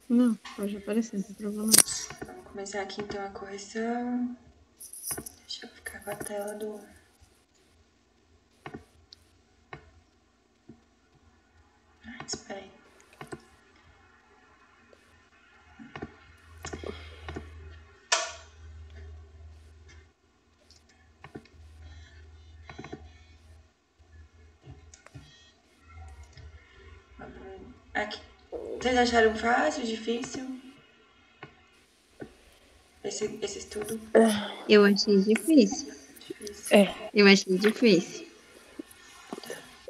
Não, pode aparecer, não tem problema. Vamos começar aqui então a correção. Deixa eu ficar com a tela do... Espera aí. Aqui. Vocês acharam fácil, difícil? Esse estudo? Eu achei difícil. Difícil. Eu achei difícil.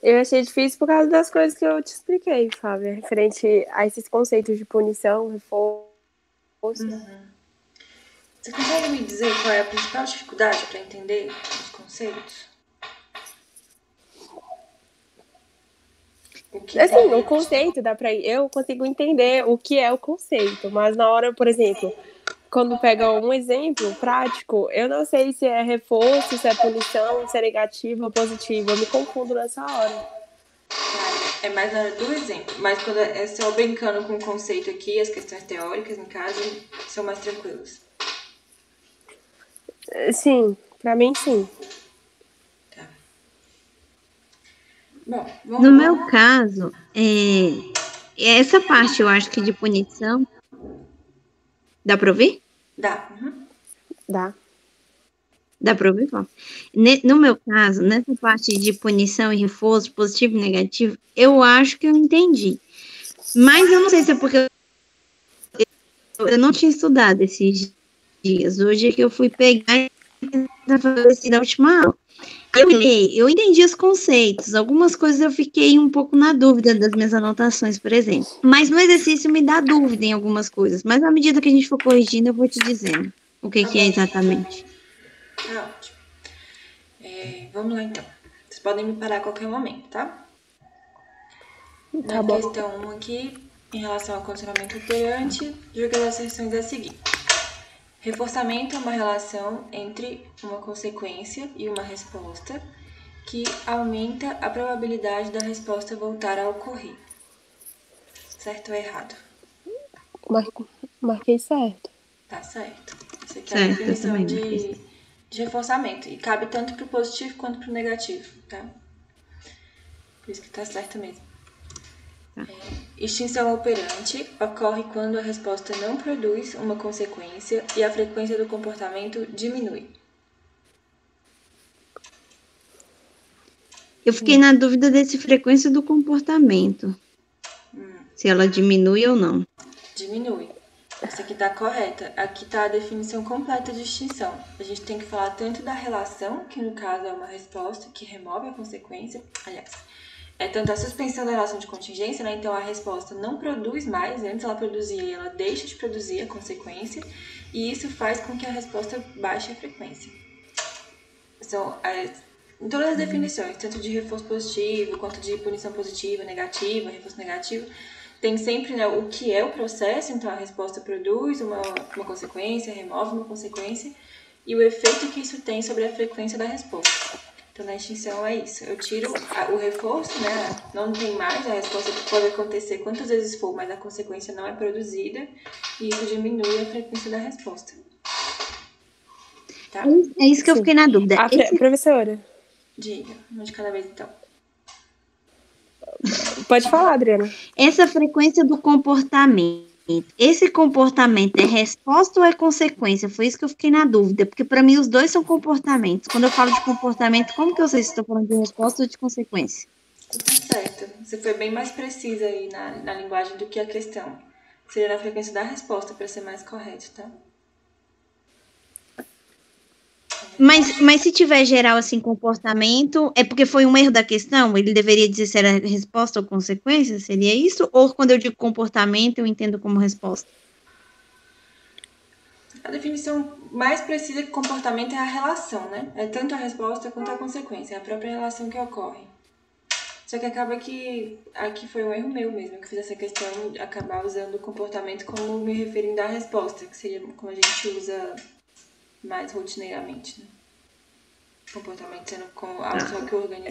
Eu achei difícil por causa das coisas que eu te expliquei, Fábio, referente a esses conceitos de punição, reforço. Você consegue me dizer qual é a principal dificuldade para entender os conceitos? Assim, o conceito dá pra ir. Eu consigo entender o que é o conceito, mas na hora, por exemplo, quando pega um exemplo prático, eu não sei se é reforço, se é punição, se é negativo ou positivo. Eu me confundo nessa hora. É mais na hora do exemplo, mas quando é só brincando com o conceito aqui, as questões teóricas, no caso, são mais tranquilas. Sim, pra mim sim. Tá. Bom, No meu caso, essa parte eu acho que de punição. Dá pra ouvir? Dá. Dá. Dá pra ouvir? No meu caso, nessa parte de punição e reforço, positivo e negativo, eu acho que eu entendi. Mas eu não sei se é porque eu não tinha estudado esses dias. Hoje é que eu fui pegar e fazer na última aula. Eu entendi os conceitos. Algumas coisas eu fiquei um pouco na dúvida das minhas anotações, por exemplo. Mas no exercício me dá dúvida em algumas coisas. Mas à medida que a gente for corrigindo, eu vou te dizendo o que é exatamente. Tá ótimo. Vamos lá então. Vocês podem me parar a qualquer momento, tá? Tá Na bom. questão 1 aqui, em relação ao condicionamento operante, diga as asserções a seguir. Reforçamento é uma relação entre uma consequência e uma resposta que aumenta a probabilidade da resposta voltar a ocorrer. Certo ou errado? Marquei certo. Tá certo. Isso aqui é a Certo, eu definição também de marquei. reforçamento. E cabe tanto para o positivo quanto para o negativo, tá? Por isso que tá certo mesmo. Tá. Extinção operante ocorre quando a resposta não produz uma consequência e a frequência do comportamento diminui. Eu fiquei na dúvida desse frequência do comportamento. Se ela diminui ou não. Diminui. Essa aqui tá correta. Aqui tá a definição completa de extinção. A gente tem que falar tanto da relação, que no caso é uma resposta que remove a consequência. Aliás, é tanto a suspensão da relação de contingência, né? Então a resposta não produz mais, antes ela produzia e ela deixa de produzir a consequência, e isso faz com que a resposta baixe a frequência. São em todas as definições, tanto de reforço positivo, quanto de punição positiva, negativa, reforço negativo, tem sempre, né, o que é o processo, então a resposta produz uma consequência, remove uma consequência, e o efeito que isso tem sobre a frequência da resposta. Então, na extinção é isso. Eu tiro o reforço, né? Não tem mais, a resposta pode acontecer quantas vezes for, mas a consequência não é produzida, e isso diminui a frequência da resposta. Tá? É isso que eu fiquei na dúvida. Professora. Diga, uma de cada vez então. Pode falar, Adriana. Essa frequência do comportamento. Esse comportamento é resposta ou é consequência? Foi isso que eu fiquei na dúvida, porque para mim os dois são comportamentos. Quando eu falo de comportamento, como que eu sei se estou falando de resposta ou de consequência? Tá certo. Você foi bem mais precisa aí na linguagem do que a questão. Seria na frequência da resposta para ser mais correto, tá? Mas se tiver geral assim, comportamento, é porque foi um erro da questão? Ele deveria dizer se era resposta ou consequência? Seria isso? Ou quando eu digo comportamento, eu entendo como resposta? A definição mais precisa que comportamento é a relação, né? É tanto a resposta quanto a consequência, é a própria relação que ocorre. Só que acaba que aqui foi um erro meu mesmo, que fiz essa questão de acabar usando o comportamento como me referindo à resposta, que seria como a gente usa mais rotineiramente, né? Comportamento sendo algo só que organiza.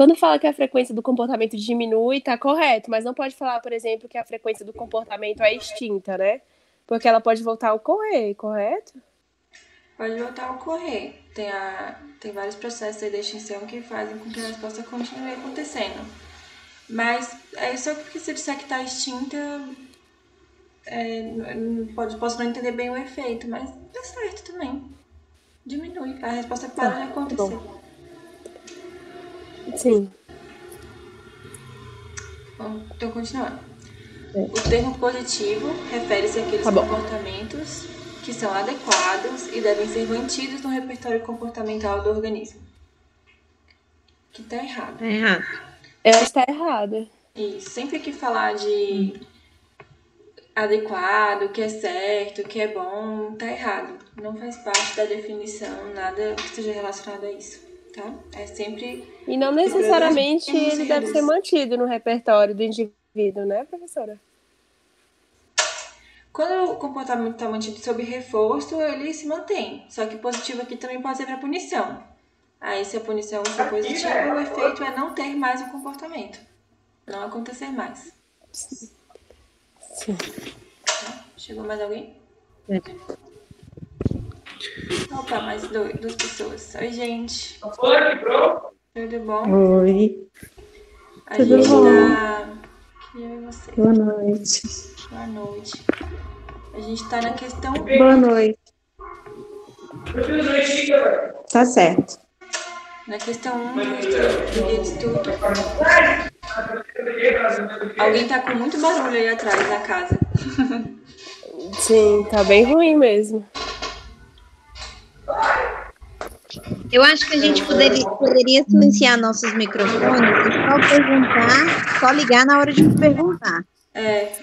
Quando fala que a frequência do comportamento diminui, tá correto, mas não pode falar, por exemplo, que a frequência do comportamento é extinta, né? Porque ela pode voltar a ocorrer, correto? Pode voltar a ocorrer. Tem vários processos aí de extinção que fazem com que a resposta continue acontecendo. Mas só porque você disser que está extinta, posso não entender bem o efeito, mas dá certo também. Diminui, a resposta para de acontecer. Sim. Bom, então, continuando. O termo positivo refere-se àqueles comportamentos que são adequados e devem ser mantidos no repertório comportamental do organismo. Que tá errado. Tá errado. Ela está errada. Isso. Sempre que falar de adequado, que é certo, que é bom, tá errado. Não faz parte da definição, nada que esteja relacionado a isso, tá? É sempre... E não necessariamente ele deve ser mantido no repertório do indivíduo, né, professora? Quando o comportamento está mantido sob reforço, ele se mantém. Só que positivo aqui também pode ser para punição. Aí, se a punição for positiva, o efeito é não ter mais o comportamento. Não acontecer mais. Sim. Tá? Chegou mais alguém? Opa, mais duas pessoas. Oi, gente. Tudo bom? Oi. Tudo bom? Queria ver você. Boa noite. Boa noite. A gente tá na questão... Boa noite. Tá certo. Na questão 1 do guia de estudo. Alguém tá com muito barulho aí atrás da casa. Sim, tá bem ruim mesmo. Eu acho que a gente poderia silenciar nossos microfones e só perguntar, só ligar na hora de perguntar.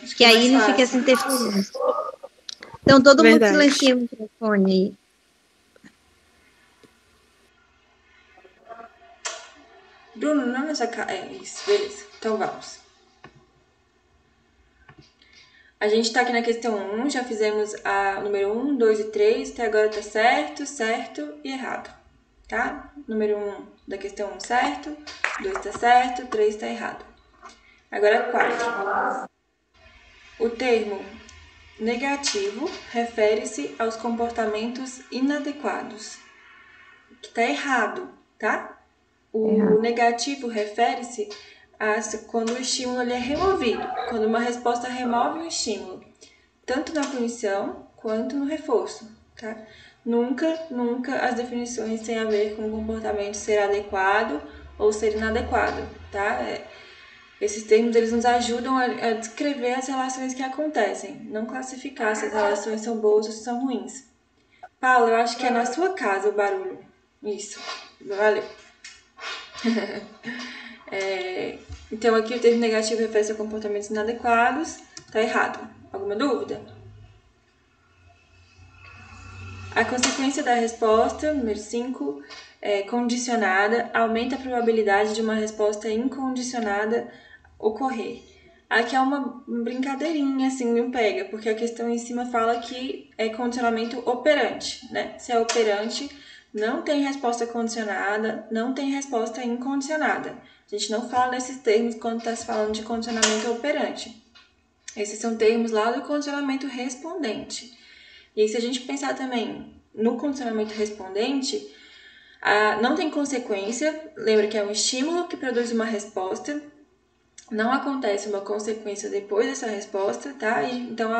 Acho que aí não fica essa interferência. Então, todo mundo silencia o microfone aí. Bruno, não nessa casa. Isso, beleza. Então vamos. A gente tá aqui na questão 1, já fizemos a número 1, 2 e 3, até agora tá certo, certo e errado. Tá? Número 1 da questão 1 certo, 2 tá certo, 3 tá errado. Agora 4. O termo negativo refere-se aos comportamentos inadequados. Que tá errado, tá? O negativo refere-se a quando o estímulo ele é removido. Quando uma resposta remove um estímulo, tanto na punição quanto no reforço, tá? Nunca as definições têm a ver com o comportamento ser adequado ou ser inadequado, tá? Esses termos eles nos ajudam a descrever as relações que acontecem, não classificar se as relações são boas ou se são ruins. Paulo, eu acho que é na sua casa o barulho. Isso, valeu. Então, aqui o termo negativo refere-se a comportamentos inadequados. Tá errado. Alguma dúvida? A consequência da resposta, número 5, condicionada, aumenta a probabilidade de uma resposta incondicionada ocorrer. Aqui é uma brincadeirinha, assim, não pega, porque a questão em cima fala que é condicionamento operante, né? Se é operante, não tem resposta condicionada, não tem resposta incondicionada. A gente não fala nesses termos quando está se falando de condicionamento operante. Esses são termos lá do condicionamento respondente. E aí, se a gente pensar também no condicionamento respondente, não tem consequência, lembra que é um estímulo que produz uma resposta, não acontece uma consequência depois dessa resposta, tá? Então,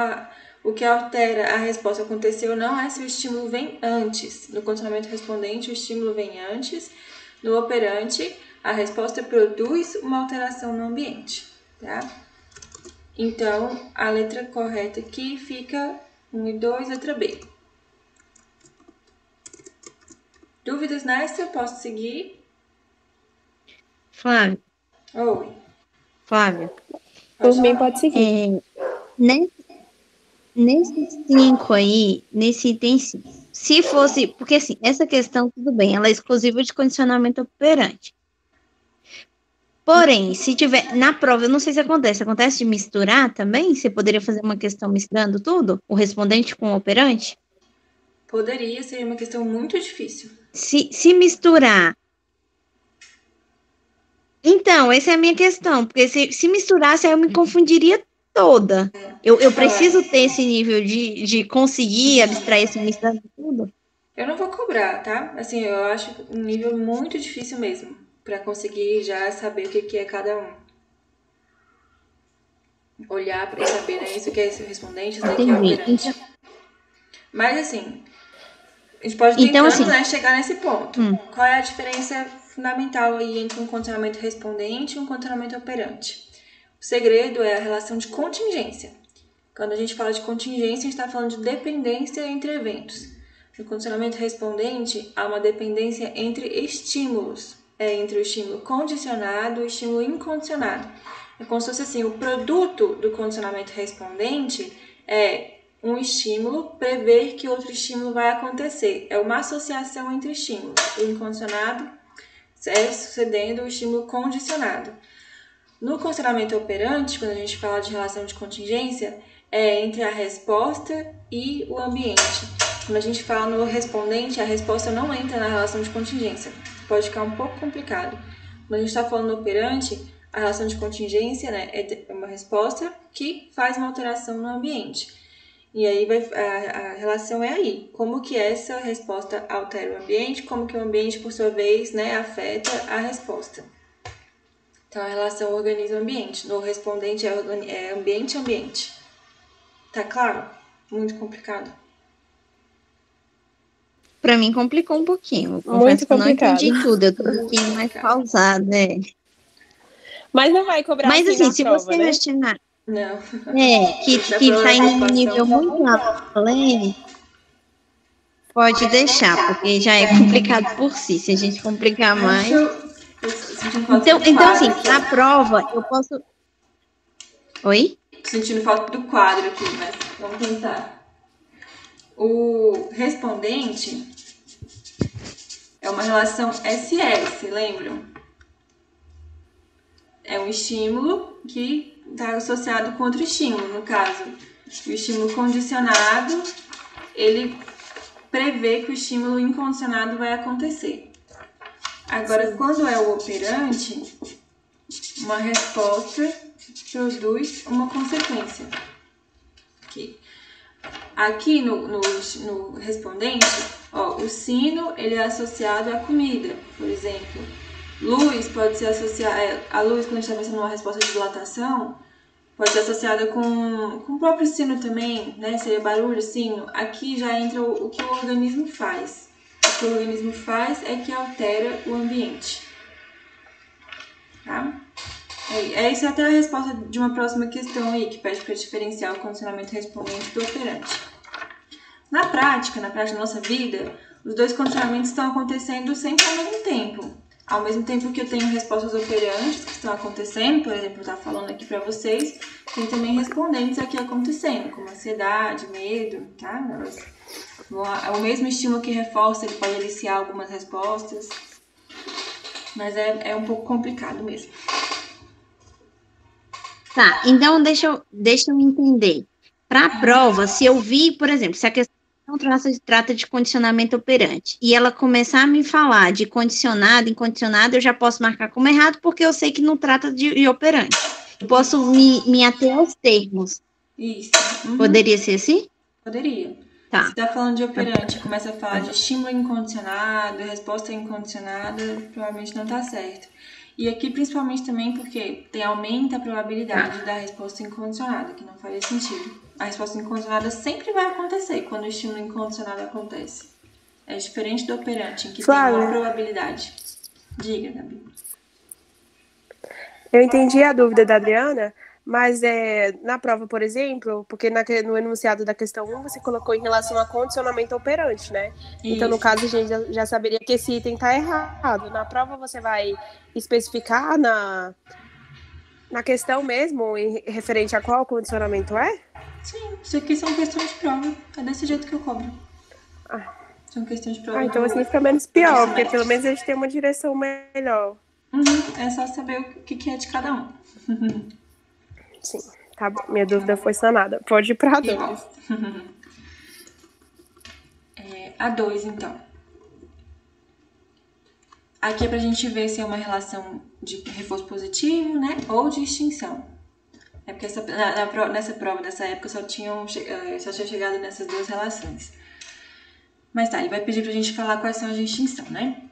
o que altera a resposta acontecer ou não é se o estímulo vem antes. No condicionamento respondente, o estímulo vem antes. No operante, a resposta produz uma alteração no ambiente, tá? Então, a letra correta aqui fica 1 e 2, letra B. Dúvidas nessa? Posso seguir? Flávia. Oi. Flávia. Por mim, pode seguir. Nesse 5 aí, nesse item 5, se fosse, porque assim, essa questão, tudo bem, ela é exclusiva de condicionamento operante. Porém, se tiver, na prova, eu não sei se acontece de misturar também? Você poderia fazer uma questão misturando tudo? O respondente com o operante? Poderia, seria uma questão muito difícil. Se misturar, Então, essa é a minha questão, porque se misturasse, aí eu me confundiria toda. Eu preciso ter esse nível de conseguir abstrair esse mistério de tudo. Eu não vou cobrar, tá? Assim, eu acho um nível muito difícil mesmo, pra conseguir já saber o que é cada um. Olhar pra saber, né? Isso aqui é esse respondente, isso daqui é Entendi. operante. Mas assim, a gente pode Então, tentando, assim, né, chegar nesse ponto. Qual é a diferença fundamental aí entre um condicionamento respondente e um condicionamento operante? O segredo é a relação de contingência. Quando a gente fala de contingência, a gente está falando de dependência entre eventos. No condicionamento respondente, há uma dependência entre estímulos. É entre o estímulo condicionado e o estímulo incondicionado. É como se fosse assim, o produto do condicionamento respondente é um estímulo prever que outro estímulo vai acontecer. É uma associação entre estímulos. O incondicionado é sucedendo o estímulo condicionado. No condicionamento operante, quando a gente fala de relação de contingência, é entre a resposta e o ambiente. Quando a gente fala no respondente, a resposta não entra na relação de contingência. Pode ficar um pouco complicado. Quando a gente está falando no operante, a relação de contingência, né, é uma resposta que faz uma alteração no ambiente. E aí a relação é aí. Como que essa resposta altera o ambiente, como que o ambiente, por sua vez, né, afeta a resposta. Então, a relação organismo-ambiente. No respondente é ambiente-ambiente. Tá claro? Muito complicado. Pra mim complicou um pouquinho. Eu confesso Muito que eu não complicado. entendi tudo. Eu tô um pouquinho mais pausada, né? Mas não vai cobrar Mas assim assim, na se prova, você né? questionar Não. que tá em um nível muito além, pode deixar, porque já é complicado por si. Se a gente complicar mais. Então assim, na prova, eu posso. Oi? Tô sentindo falta do quadro aqui, mas vamos tentar. O respondente é uma relação SS, lembram? É um estímulo que está associado com outro estímulo, no caso. O estímulo condicionado, ele prevê que o estímulo incondicionado vai acontecer. Agora, quando é o operante, uma resposta produz uma consequência. Aqui no respondente, ó, o sino ele é associado à comida, por exemplo. Luz pode ser associada, a luz, quando a gente está pensando numa resposta de dilatação, pode ser associada com o próprio sino também, né? Seria barulho, sino. Aqui já entra o que o organismo faz. O que o organismo faz é que altera o ambiente. Tá? Essa é até a resposta de uma próxima questão aí, que pede para diferenciar o condicionamento respondente do operante. Na prática da nossa vida, os dois condicionamentos estão acontecendo sempre ao mesmo tempo. Ao mesmo tempo que eu tenho respostas operantes que estão acontecendo, por exemplo, eu estava falando aqui para vocês, tem também respondentes aqui acontecendo, como ansiedade, medo, tá? O mesmo estímulo que reforça, ele pode aliciar algumas respostas, mas é um pouco complicado mesmo. Tá, então deixa eu entender. Para a prova, se eu vi, por exemplo, se a questão trata de condicionamento operante e ela começar a me falar de condicionado, incondicionado, eu já posso marcar como errado porque eu sei que não trata de operante. Eu posso me ater aos termos. Isso. Poderia ser assim? Poderia. Tá. Se tá falando de operante, começa a falar de estímulo incondicionado, resposta incondicionada, provavelmente não tá certo. E aqui principalmente também porque aumenta a probabilidade da resposta incondicionada, que não faria sentido. A resposta incondicionada sempre vai acontecer quando o estímulo incondicionado acontece. É diferente do operante, em que tem uma probabilidade. Diga, Gabi. Eu entendi a dúvida da Adriana, mas na prova, por exemplo, porque no enunciado da questão 1 você colocou em relação a condicionamento operante, né? Isso. Então, no caso, a gente já saberia que esse item está errado. Na prova você vai especificar na questão mesmo, referente a qual condicionamento é? Sim, isso aqui são questões de prova. É desse jeito que eu cobro. São questões de prova. Então assim fica menos pior, porque pelo menos a gente tem uma direção melhor. É só saber o que é de cada um. Sim, tá bom. Minha dúvida foi sanada. Pode ir pra 2. A 2, então. Aqui é pra gente ver se é uma relação de reforço positivo, né? Ou de extinção. É porque nessa prova dessa época só tinha chegado nessas duas relações. Mas tá, ele vai pedir pra gente falar quais são as de extinção, né?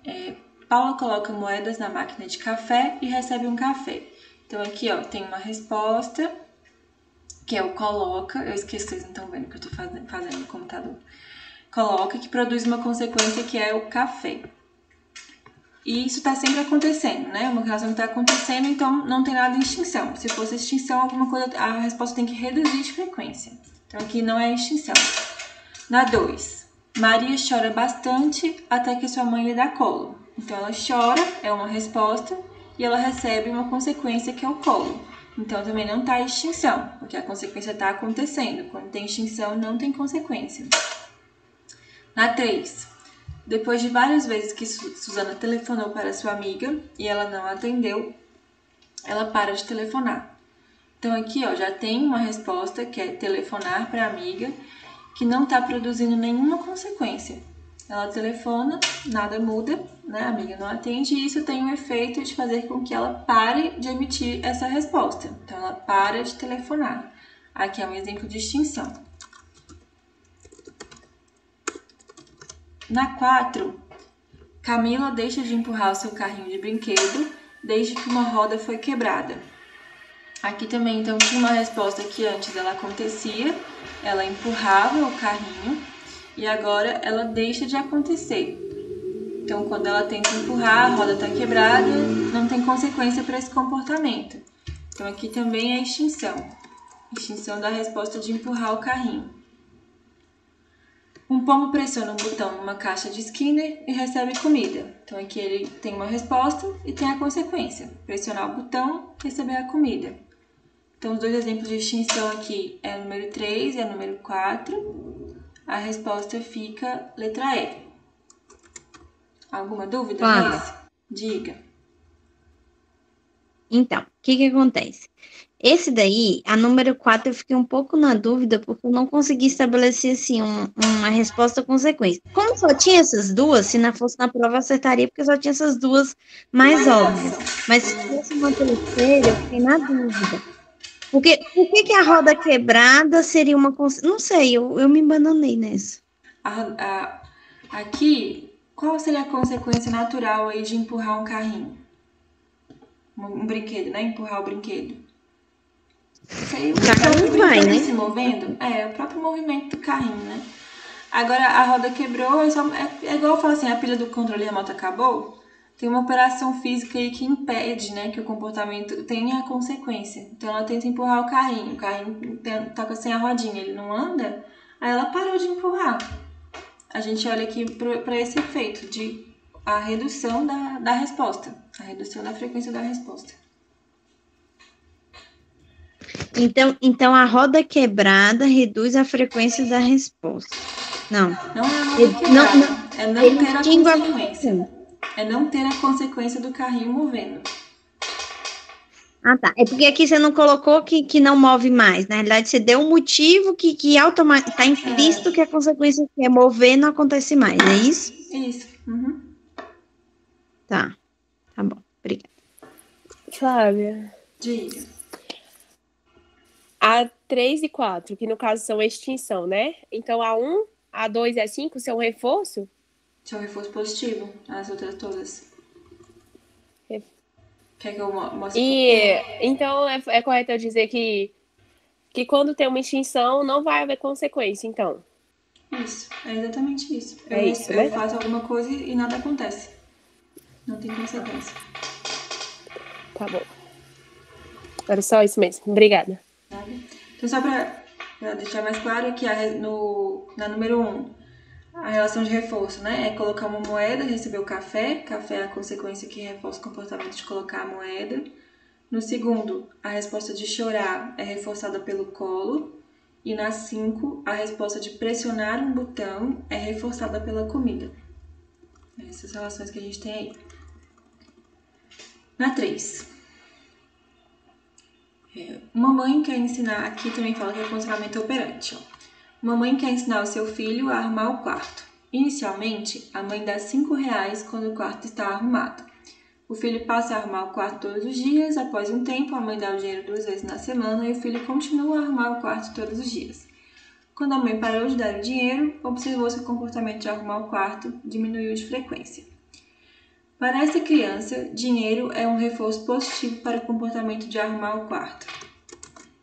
Paula coloca moedas na máquina de café e recebe um café. Então aqui, ó, tem uma resposta, que é o coloca. Eu esqueci, vocês não estão vendo o que eu tô fazendo no computador. Coloca, que produz uma consequência que é o café. E isso está sempre acontecendo, né? Uma relação que está acontecendo, então não tem nada de extinção. Se fosse extinção, alguma coisa, a resposta tem que reduzir de frequência. Então aqui não é extinção. Na 2, Maria chora bastante até que sua mãe lhe dá colo. Então ela chora, é uma resposta, e ela recebe uma consequência que é o colo. Então também não está extinção, porque a consequência está acontecendo. Quando tem extinção, não tem consequência. Na 3, depois de várias vezes que Suzana telefonou para sua amiga e ela não atendeu, ela para de telefonar. Então aqui, ó, já tem uma resposta que é telefonar para a amiga, que não está produzindo nenhuma consequência. Ela telefona, nada muda, né? A amiga não atende, e isso tem o efeito de fazer com que ela pare de emitir essa resposta. Então ela para de telefonar. Aqui é um exemplo de extinção. Na 4, Camila deixa de empurrar o seu carrinho de brinquedo desde que uma roda foi quebrada. Aqui também, então, tinha uma resposta que antes ela acontecia, ela empurrava o carrinho e agora ela deixa de acontecer. Então, quando ela tenta empurrar, a roda está quebrada, não tem consequência para esse comportamento. Então, aqui também é extinção. Extinção da resposta de empurrar o carrinho. Um pombo pressiona um botão numa caixa de Skinner e recebe comida. Então aqui ele tem uma resposta e tem a consequência. Pressionar o botão e receber a comida. Então os dois exemplos de extinção aqui é o número 3 e o número 4. A resposta fica letra E. Alguma dúvida, Nesse? Diga. Então, o que acontece? Esse daí, a número 4, eu fiquei um pouco na dúvida, porque eu não consegui estabelecer, assim, uma resposta consequência. Como só tinha essas duas, se não fosse na prova, eu acertaria, porque só tinha essas duas mais óbvias. Mas se fosse uma terceira, eu fiquei na dúvida. Por que a roda quebrada seria uma consequência? Não sei, eu me bananei nessa. Aqui, qual seria a consequência natural aí de empurrar um carrinho? Um brinquedo, né? Empurrar o brinquedo. O carrinho vai, né? Se movendo, o próprio movimento do carrinho, né? Agora a roda quebrou, é igual eu falo assim, a pilha do controle remoto acabou. Tem uma operação física aí que impede, né, que o comportamento tenha consequência. Então ela tenta empurrar o carrinho tá sem a rodinha, ele não anda, aí ela parou de empurrar. A gente olha aqui para esse efeito de a redução da resposta, a redução da frequência da resposta. Então a roda quebrada reduz a frequência da resposta. Não. Não é a roda quebrada. É não ter a consequência. É não ter a consequência do carrinho movendo. Ah, tá. É porque aqui você não colocou que não move mais. Na realidade, você deu um motivo que automaticamente está implícito que a consequência que é mover não acontece mais. É isso? Isso. Uhum. Tá bom. Obrigada. Flávia. Diga. A 3 e 4, que no caso são extinção, né? Então a 1, a 2 e a 5 são reforço? São reforço positivo, as outras todas. Quer que eu mostre? Então é correto eu dizer que quando tem uma extinção não vai haver consequência, então? Isso, é exatamente isso. Eu faço alguma coisa e nada acontece. Não tem consequência. Tá bom. Era só isso mesmo. Obrigada. Então, só para deixar mais claro que na número 1, a relação de reforço, né? É colocar uma moeda, receber o café. Café é a consequência que reforça o comportamento de colocar a moeda. No segundo, a resposta de chorar é reforçada pelo colo. E na 5, a resposta de pressionar um botão é reforçada pela comida. Essas relações que a gente tem aí. Na 3. Uma mãe quer ensinar, aqui também fala que é condicionamento operante. Uma mãe quer ensinar o seu filho a arrumar o quarto. Inicialmente, a mãe dá R$ 5 quando o quarto está arrumado. O filho passa a arrumar o quarto todos os dias. Após um tempo, a mãe dá o dinheiro 2 vezes na semana e o filho continua a arrumar o quarto todos os dias. Quando a mãe parou de dar o dinheiro, observou-se que o comportamento de arrumar o quarto diminuiu de frequência. Para essa criança, dinheiro é um reforço positivo para o comportamento de arrumar o quarto.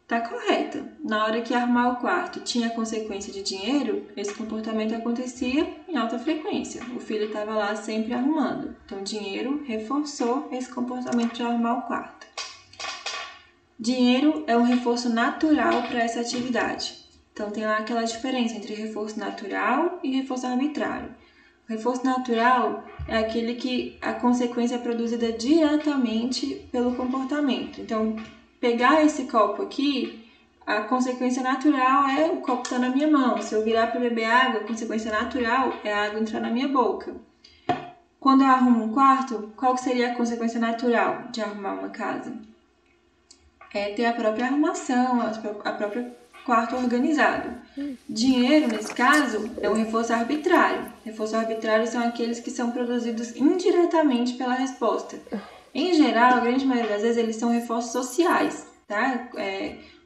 Tá correta. Na hora que arrumar o quarto tinha a consequência de dinheiro, esse comportamento acontecia em alta frequência. O filho estava lá sempre arrumando. Então, dinheiro reforçou esse comportamento de arrumar o quarto. Dinheiro é um reforço natural para essa atividade. Então, tem lá aquela diferença entre reforço natural e reforço arbitrário. O reforço natural é aquele que a consequência é produzida diretamente pelo comportamento. Então, pegar esse copo aqui, a consequência natural é o copo estar na minha mão. Se eu virar para beber água, a consequência natural é a água entrar na minha boca. Quando eu arrumo um quarto, qual seria a consequência natural de arrumar uma casa? É ter a própria arrumação, a própria quarto organizado. Dinheiro, nesse caso, é um reforço arbitrário. Reforços arbitrários são aqueles que são produzidos indiretamente pela resposta. Em geral, a grande maioria das vezes, eles são reforços sociais, tá?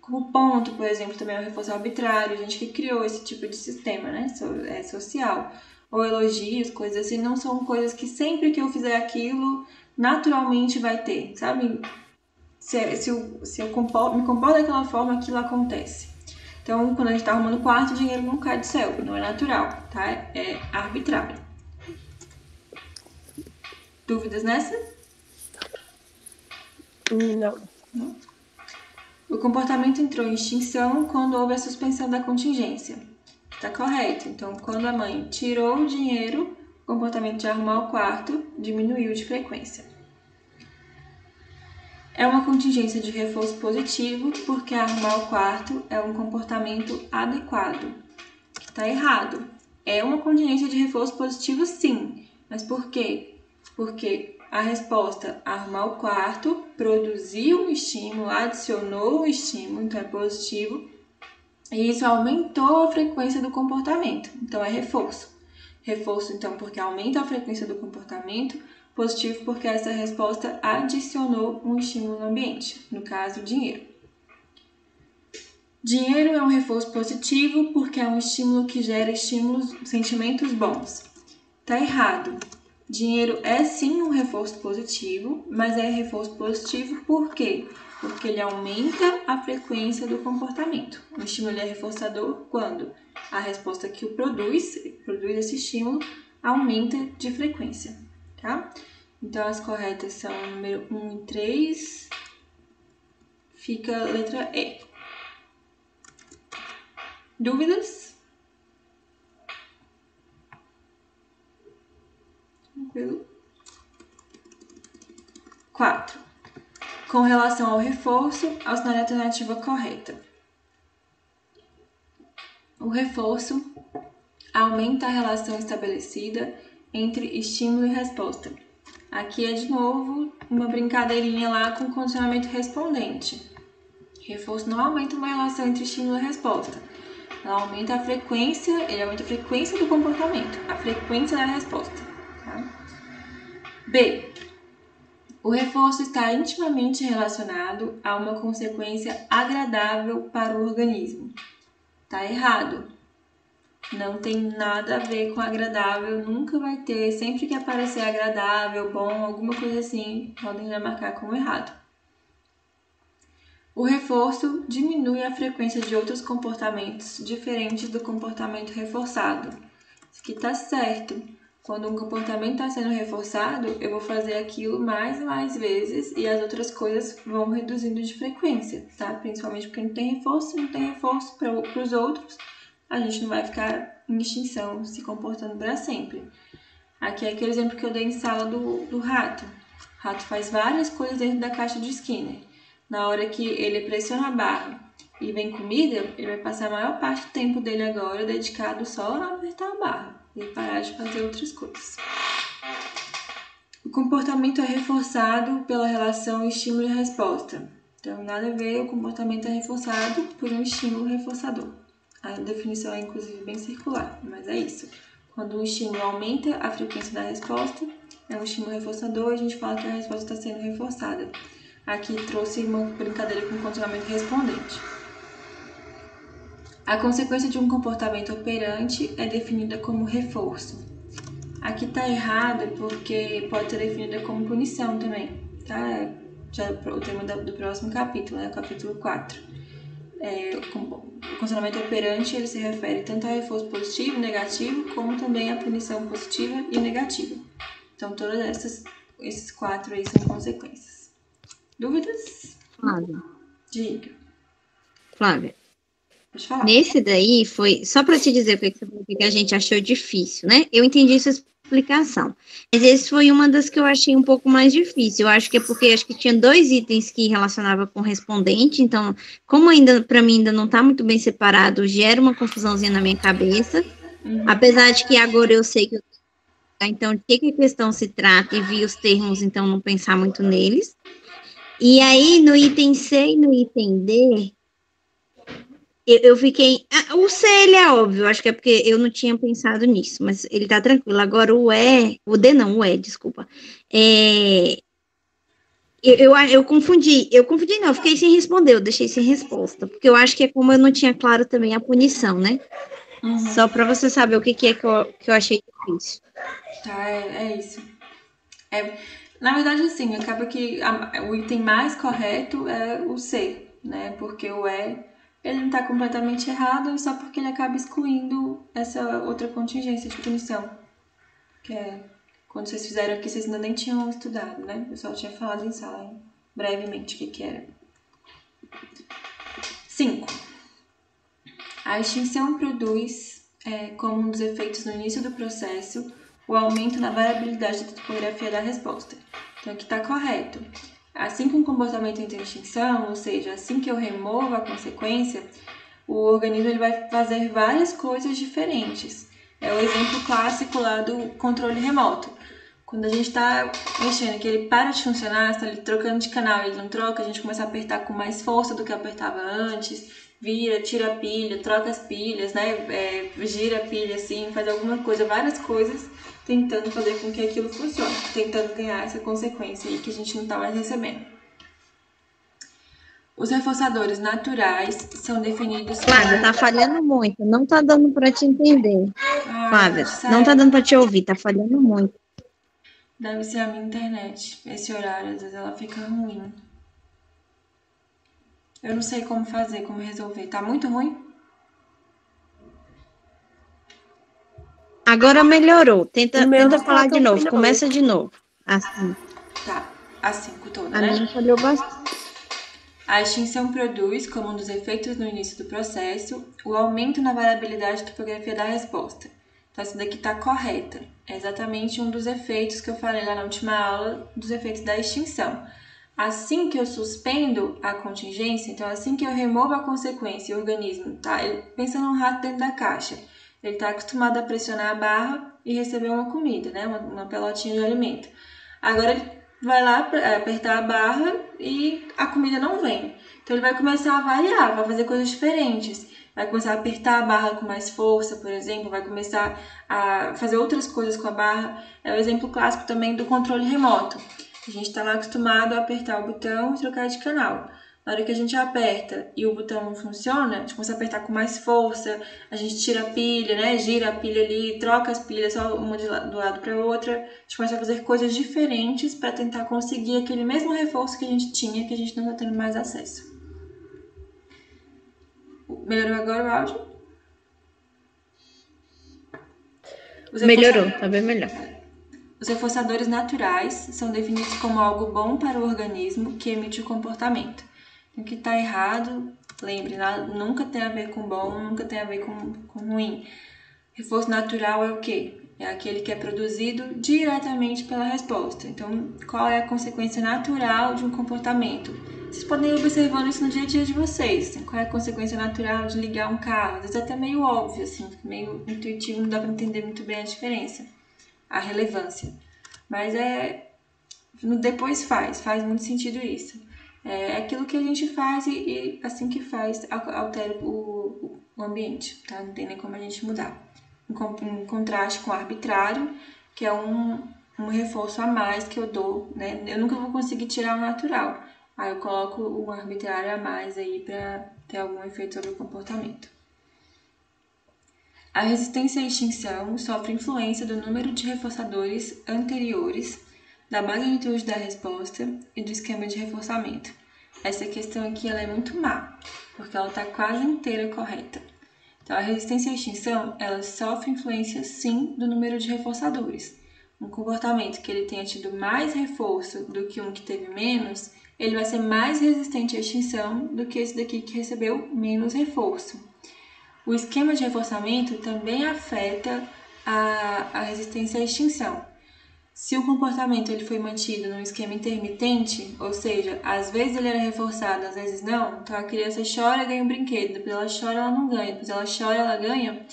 Como ponto, por exemplo, também é um reforço arbitrário, a gente que criou esse tipo de sistema, né? Social. Ou elogios, coisas assim, não são coisas que sempre que eu fizer aquilo, naturalmente vai ter, sabe? Se eu me comporto daquela forma, aquilo acontece. Então, quando a gente está arrumando o quarto, o dinheiro não cai do céu, não é natural, tá? É arbitrário. Dúvidas nessa? Não. O comportamento entrou em extinção quando houve a suspensão da contingência. Tá correto. Então, quando a mãe tirou o dinheiro, o comportamento de arrumar o quarto diminuiu de frequência. É uma contingência de reforço positivo porque arrumar o quarto é um comportamento adequado. Tá errado. É uma contingência de reforço positivo, sim. Mas por quê? Porque a resposta arrumar o quarto produziu um estímulo, adicionou um estímulo, então é positivo. E isso aumentou a frequência do comportamento. Então é reforço. Reforço, então, porque aumenta a frequência do comportamento. Positivo porque essa resposta adicionou um estímulo no ambiente, no caso, dinheiro. Dinheiro é um reforço positivo porque é um estímulo que gera sentimentos bons. Tá errado. Dinheiro é sim um reforço positivo, mas é reforço positivo por quê? Porque ele aumenta a frequência do comportamento. O estímulo é reforçador quando a resposta que o produz esse estímulo, aumenta de frequência, tá? Então, as corretas são o número 1 e 3. Fica a letra E. Dúvidas? Tranquilo. 4. Com relação ao reforço, assinale a alternativa correta. O reforço aumenta a relação estabelecida entre estímulo e resposta. Aqui é de novo uma brincadeirinha lá com condicionamento respondente. Reforço não aumenta uma relação entre estímulo e resposta. Ela aumenta a frequência, ele aumenta a frequência do comportamento, a frequência da resposta. Tá? B. O reforço está intimamente relacionado a uma consequência agradável para o organismo. Tá errado. Não tem nada a ver com agradável, nunca vai ter. Sempre que aparecer agradável, bom, alguma coisa assim, podem já marcar como errado. O reforço diminui a frequência de outros comportamentos diferentes do comportamento reforçado. Isso aqui tá certo. Quando um comportamento está sendo reforçado, eu vou fazer aquilo mais e mais vezes e as outras coisas vão reduzindo de frequência, tá? Principalmente porque não tem reforço para os outros, a gente não vai ficar em extinção, se comportando para sempre. Aqui é aquele exemplo que eu dei em sala do rato. O rato faz várias coisas dentro da caixa de Skinner. Na hora que ele pressiona a barra e vem comida, ele vai passar a maior parte do tempo dele agora dedicado só a apertar a barra e parar de fazer outras coisas. O comportamento é reforçado pela relação estímulo e resposta. Então, nada a ver, o comportamento é reforçado por um estímulo reforçador. A definição é, inclusive, bem circular, mas é isso. Quando o estímulo aumenta a frequência da resposta, é um estímulo reforçador, a gente fala que a resposta está sendo reforçada. Aqui trouxe uma brincadeira com o condicionamento respondente. A consequência de um comportamento operante é definida como reforço. Aqui está errado porque pode ser definida como punição também, tá? Já é o tema do próximo capítulo, né? Capítulo 4. O condicionamento operante ele se refere tanto ao reforço positivo e negativo, como também à punição positiva e negativa. Então, todas esses 4 aí são consequências. Dúvidas? Flávia. Diga. Flávia. Pode falar. Nesse daí foi, só para te dizer o que você falou que a gente achou difícil, né? Eu entendi sua explicação. Mas esse foi uma das que eu achei um pouco mais difícil. Eu acho que é porque acho que tinha 2 itens que relacionava com respondente, então, como ainda para mim ainda não está muito bem separado, gera uma confusãozinha na minha cabeça. Apesar de que agora eu sei que então de que a questão se trata e vi os termos, então não pensar muito neles. E aí no item C e no item D eu fiquei. O C, ele é óbvio, acho que é porque eu não tinha pensado nisso, mas ele tá tranquilo. Agora o E, o D não, o E, desculpa. Eu confundi, não, eu fiquei sem responder, eu deixei sem resposta, porque eu acho que é como eu não tinha claro também a punição, né? Só para você saber o que é que eu achei difícil. Tá, é isso. Na verdade, assim, acaba que o item mais correto é o C, né? Porque o E, ele não está completamente errado, só porque ele acaba excluindo essa outra contingência de punição. Que é, quando vocês fizeram aqui, vocês ainda nem tinham estudado, né? Eu só tinha falado em sala, brevemente, o que era. 5. A extinção produz, como um dos efeitos no início do processo, o aumento na variabilidade da topografia da resposta. Então, aqui está correto. Assim que um comportamento entra em extinção, ou seja, assim que eu removo a consequência, o organismo ele vai fazer várias coisas diferentes. É o exemplo clássico lá do controle remoto. Quando a gente está mexendo, que ele para de funcionar, está ali trocando de canal, ele não troca, a gente começa a apertar com mais força do que apertava antes, vira, tira a pilha, troca as pilhas, né? Gira a pilha assim, faz alguma coisa, várias coisas, tentando fazer com que aquilo funcione, tentando ganhar essa consequência aí que a gente não está mais recebendo. Os reforçadores naturais são definidos... Flávia, tá falhando muito, não tá dando para te entender. Flávia, não tá dando para te ouvir, tá falhando muito. Deve ser a minha internet. Esse horário, às vezes, ela fica ruim. Eu não sei como fazer, como resolver. Tá muito ruim? Agora melhorou. Tenta tá falar de novo. ruim, Começa de novo. Assim. Tá. A 5 toda, A né? minha falhou bastante. A extinção produz, como um dos efeitos no início do processo, o aumento na variabilidade da topografia da resposta. Então, essa daqui está correta. É exatamente um dos efeitos que eu falei lá na última aula, dos efeitos da extinção. Assim que eu suspendo a contingência, então assim que eu removo a consequência, o organismo, tá? Ele pensa num rato dentro da caixa. Ele está acostumado a pressionar a barra e receber uma comida, né? Uma pelotinha de alimento. Agora ele vai lá apertar a barra e a comida não vem. Então ele vai começar a variar, vai fazer coisas diferentes. Vai começar a apertar a barra com mais força, por exemplo, vai começar a fazer outras coisas com a barra. É o exemplo clássico também do controle remoto. A gente está lá acostumado a apertar o botão e trocar de canal. Na hora que a gente aperta e o botão não funciona, a gente começa a apertar com mais força, a gente tira a pilha, né? Gira a pilha ali, troca as pilhas só uma do lado para outra. A gente começa a fazer coisas diferentes para tentar conseguir aquele mesmo reforço que a gente tinha, que a gente não está tendo mais acesso. Melhorou agora o áudio? Melhorou, tá bem melhor. Os reforçadores naturais são definidos como algo bom para o organismo que emite o comportamento. O que está errado, lembre, nunca tem a ver com bom, nunca tem a ver com ruim. Reforço natural é o quê? É aquele que é produzido diretamente pela resposta. Então, qual é a consequência natural de um comportamento? Vocês podem ir observando isso no dia a dia de vocês. Assim, qual é a consequência natural de ligar um carro? Às vezes é até meio óbvio, assim, meio intuitivo, não dá para entender muito bem a diferença, a relevância. Mas depois faz muito sentido isso. É aquilo que a gente faz e assim que faz, altera o ambiente, tá? Não tem nem como a gente mudar. em contraste com arbitrário, que é um reforço a mais que eu dou, né? Eu nunca vou conseguir tirar o natural. Aí eu coloco um arbitrário a mais aí para ter algum efeito sobre o comportamento. A resistência à extinção sofre influência do número de reforçadores anteriores, da magnitude da resposta e do esquema de reforçamento. Essa questão aqui ela é muito má, porque ela está quase inteira correta. Então, a resistência à extinção, ela sofre influência, sim, do número de reforçadores. Um comportamento que ele tenha tido mais reforço do que um que teve menos, ele vai ser mais resistente à extinção do que esse daqui que recebeu menos reforço. O esquema de reforçamento também afeta a resistência à extinção. Se o comportamento ele foi mantido num esquema intermitente, ou seja, às vezes ele era reforçado, às vezes não, então a criança chora e ganha um brinquedo, depois ela chora ela não ganha, depois ela chora ela ganha,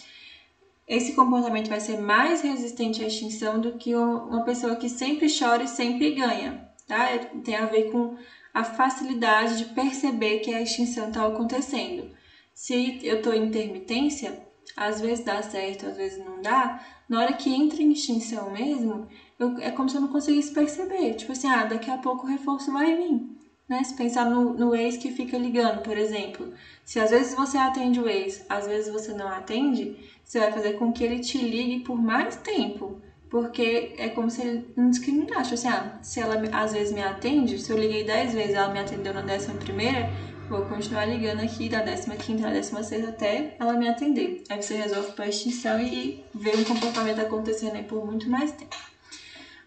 esse comportamento vai ser mais resistente à extinção do que uma pessoa que sempre chora e sempre ganha, tá? Tem a ver com a facilidade de perceber que a extinção está acontecendo. Se eu estou em intermitência, às vezes dá certo, às vezes não dá, na hora que entra em extinção mesmo, é como se eu não conseguisse perceber. Tipo assim, daqui a pouco o reforço vai vir. Né? Se pensar no ex que fica ligando, por exemplo. Se às vezes você atende o ex, às vezes você não atende, você vai fazer com que ele te ligue por mais tempo. Porque é como se ele não discriminasse. Tipo assim, se ela às vezes me atende, se eu liguei 10 vezes e ela me atendeu na 11ª, vou continuar ligando aqui da 15ª, na 16ª até ela me atender. Aí você resolve para extinção e vê um comportamento acontecendo aí por muito mais tempo.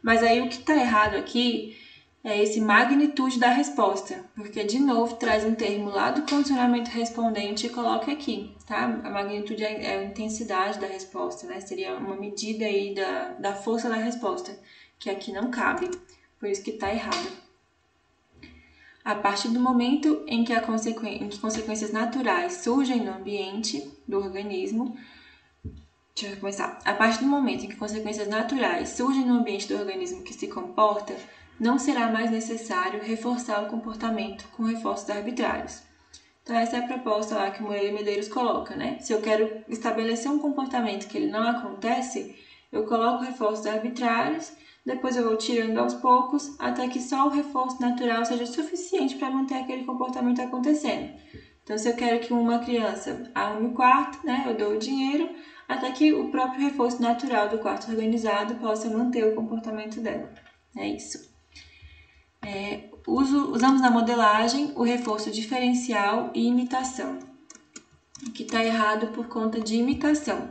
Mas aí o que está errado aqui é esse magnitude da resposta, porque de novo traz um termo lá do condicionamento respondente e coloca aqui, tá? A magnitude é a intensidade da resposta, né? Seria uma medida aí da força da resposta, que aqui não cabe, por isso que está errado. A partir do momento em que consequências naturais surgem no ambiente do organismo, deixa eu começar. A partir do momento em que consequências naturais surgem no ambiente do organismo que se comporta, não será mais necessário reforçar o comportamento com reforços arbitrários. Então, essa é a proposta lá que o Moreira e Medeiros coloca, né? Se eu quero estabelecer um comportamento que ele não acontece, eu coloco reforços arbitrários, depois eu vou tirando aos poucos, até que só o reforço natural seja suficiente para manter aquele comportamento acontecendo. Então, se eu quero que uma criança arrume o quarto, né? Eu dou o dinheiro, até que o próprio reforço natural do quarto organizado possa manter o comportamento dela. É isso. Usamos na modelagem o reforço diferencial e imitação, que está errado por conta de imitação.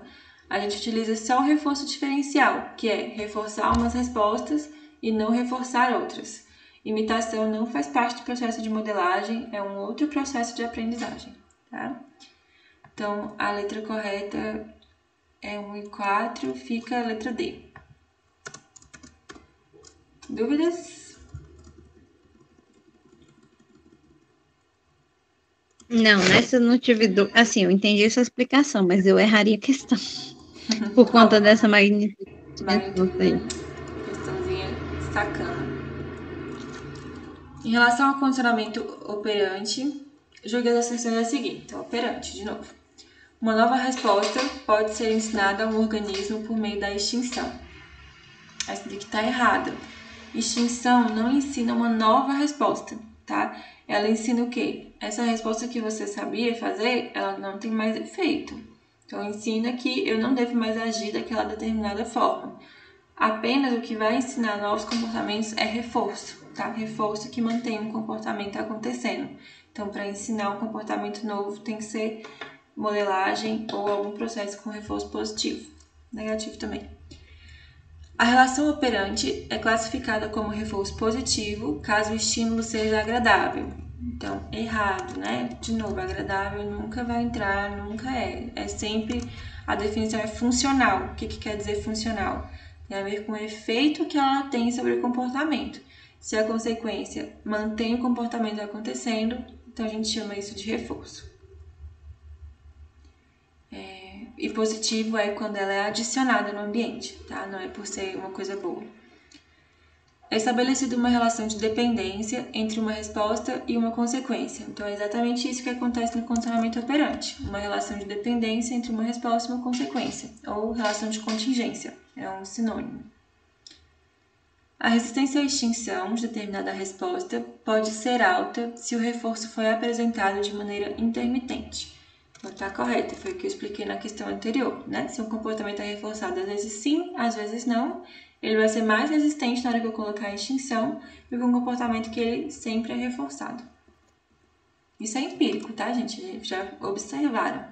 A gente utiliza só o reforço diferencial, que é reforçar umas respostas e não reforçar outras. Imitação não faz parte do processo de modelagem, é um outro processo de aprendizagem. Tá? Então, a letra correta é 1 e 4, fica a letra D. Dúvidas? Não, nessa eu não tive dúvida. Assim, eu entendi essa explicação, mas eu erraria a questão. Por conta dessa magnitude. Questãozinha sacana. Em relação ao condicionamento operante, julgue as asserções a seguir. Então, operante, de novo. Uma nova resposta pode ser ensinada a um organismo por meio da extinção. Essa daqui está errada. Extinção não ensina uma nova resposta, tá? Ela ensina o quê? Essa resposta que você sabia fazer, ela não tem mais efeito. Então, ensina que eu não devo mais agir daquela determinada forma. Apenas o que vai ensinar novos comportamentos é reforço, tá? Reforço que mantém um comportamento acontecendo. Então, para ensinar um comportamento novo, tem que ser modelagem ou algum processo com reforço positivo. Negativo também. A relação operante é classificada como reforço positivo caso o estímulo seja agradável. Então, errado, né? De novo, agradável nunca vai entrar, nunca é. É sempre, a definição é funcional. O que quer dizer funcional? Tem a ver com o efeito que ela tem sobre o comportamento. Se a consequência mantém o comportamento acontecendo, então a gente chama isso de reforço. E positivo é quando ela é adicionada no ambiente, tá? Não é por ser uma coisa boa. É estabelecida uma relação de dependência entre uma resposta e uma consequência. Então, é exatamente isso que acontece no condicionamento operante. Uma relação de dependência entre uma resposta e uma consequência, ou relação de contingência, é um sinônimo. A resistência à extinção de determinada resposta pode ser alta se o reforço foi apresentado de maneira intermitente. Então, está correto, foi o que eu expliquei na questão anterior, né? Se um comportamento é reforçado, às vezes sim, às vezes não, ele vai ser mais resistente na hora que eu colocar a extinção do que um comportamento que ele sempre é reforçado. Isso é empírico, tá, gente? Já observaram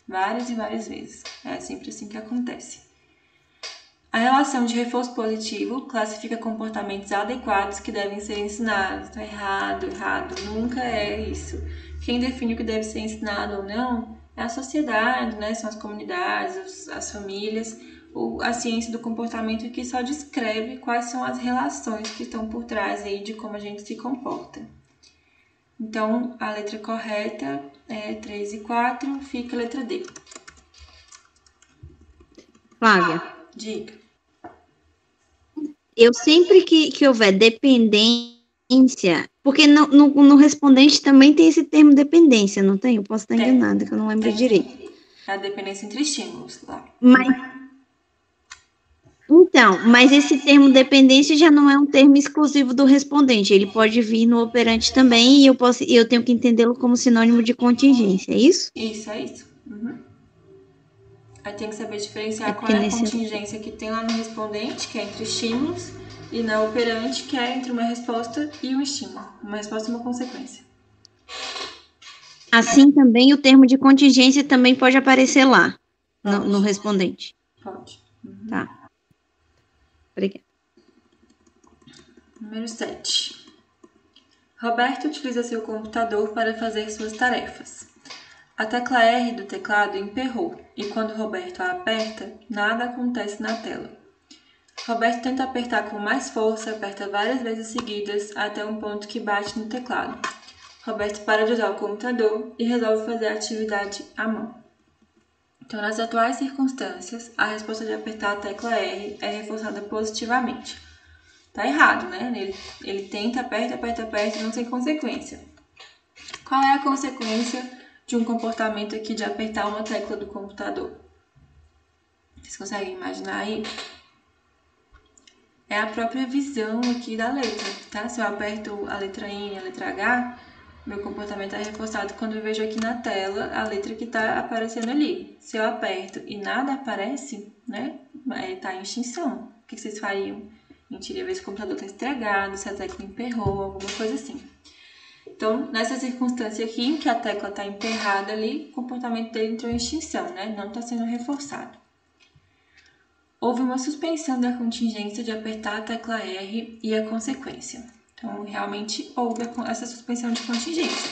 várias e várias vezes. É sempre assim que acontece. A relação de reforço positivo classifica comportamentos adequados que devem ser ensinados. Tá errado, nunca é isso. Quem define o que deve ser ensinado ou não é a sociedade, né? São as comunidades, as famílias, a ciência do comportamento que só descreve quais são as relações que estão por trás aí de como a gente se comporta. Então, a letra correta é 3 e 4, fica a letra D. Flávia, Diga. eu sempre que houver dependência, porque no respondente também tem esse termo dependência, não tem? Eu posso estar enganada, que eu não lembro direito. É a dependência entre estímulos lá. Mas esse termo dependência já não é um termo exclusivo do respondente, ele pode vir no operante também e eu tenho que entendê-lo como sinônimo de contingência, é isso? Isso, é isso. Uhum. Aí tem que saber diferenciar qual é a contingência que tem lá no respondente, que é entre estímulos, e na operante, que é entre uma resposta e um estímulo. Uma resposta e uma consequência. Assim também o termo de contingência também pode aparecer lá, no respondente. Pode. Uhum. Tá. Obrigada. Número 7. Roberto utiliza seu computador para fazer suas tarefas. A tecla R do teclado emperrou e quando Roberto a aperta, nada acontece na tela. Roberto tenta apertar com mais força, aperta várias vezes seguidas até um ponto que bate no teclado. Roberto para de usar o computador e resolve fazer a atividade à mão. Então, nas atuais circunstâncias, a resposta de apertar a tecla R é reforçada positivamente. Tá errado, né? Ele tenta, aperta e não tem consequência. Qual é a consequência de um comportamento aqui de apertar uma tecla do computador? Vocês conseguem imaginar aí? É a própria visão aqui da letra, tá? Se eu aperto a letra I e a letra H, meu comportamento é reforçado quando eu vejo aqui na tela a letra que está aparecendo ali. Se eu aperto e nada aparece, né? Tá em extinção. O que vocês fariam? A gente iria ver se o computador está estragado, se a tecla emperrou, alguma coisa assim. Então, nessa circunstância aqui, em que a tecla está emperrada ali, o comportamento dele entrou em extinção, né? Não está sendo reforçado. Houve uma suspensão da contingência de apertar a tecla R e a consequência. Então, realmente houve essa suspensão de contingência.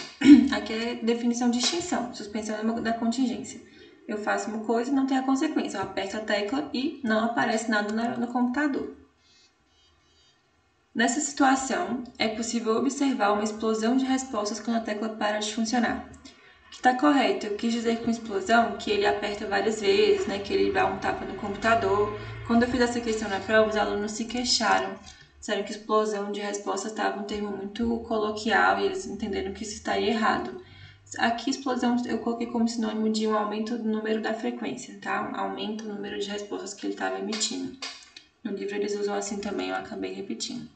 Aqui é definição de extinção, suspensão da contingência. Eu faço uma coisa e não tem a consequência. Eu aperto a tecla e não aparece nada no computador. Nessa situação, é possível observar uma explosão de respostas quando a tecla para de funcionar. O que está correto? Eu quis dizer com explosão que ele aperta várias vezes, né? Que ele dá um tapa no computador. Quando eu fiz essa questão na prova, os alunos se queixaram. Disseram que explosão de respostas estava um termo muito coloquial e eles entenderam que isso estaria errado. Aqui, explosão eu coloquei como sinônimo de um aumento do número da frequência, tá? Aumenta o número de respostas que ele estava emitindo. No livro eles usam assim também, eu acabei repetindo.